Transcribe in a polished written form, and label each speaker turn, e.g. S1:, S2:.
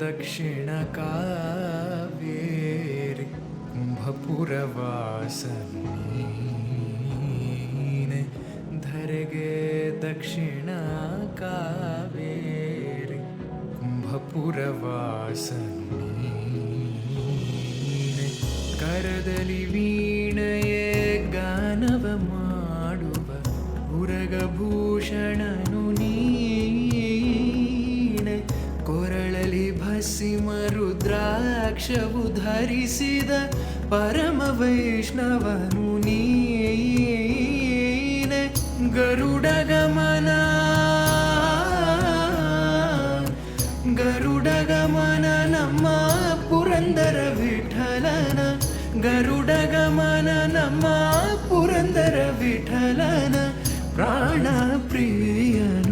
S1: ದಕ್ಷಿಣ ಕಾವೇರಿ ಕುಂಭಪುರವಾಸನೀನೆ ಧರೆಗೆ ದಕ್ಷಿಣ ಕಾವೇರಿ ಕುಂಭಪುರವಾಸನೀನೆ ಕರದಲ್ಲಿ ವೀಣೆಯೇ ಗಾನವ ಮಾಡುವ ಉರಗಭೂಷಣನು ನೀನೆ ಕೊರಳಲಿ ಭಸ್ಮ ರುದ್ರಾಕ್ಷವು ಧರಿಸಿದ ಪರಮ ವೈಷ್ಣವನು ನೀನೆ ಗರುಡಗಮನ ಗರುಡಗಮನ ನಮ್ಮ ಪುರಂದರ ವಿಠಲನ ಗರುಡಗಮನ ನಮ್ಮ ಪುರಂದರ ವಿಠಲನ ಪ್ರಾಣ ಪ್ರಿಯನ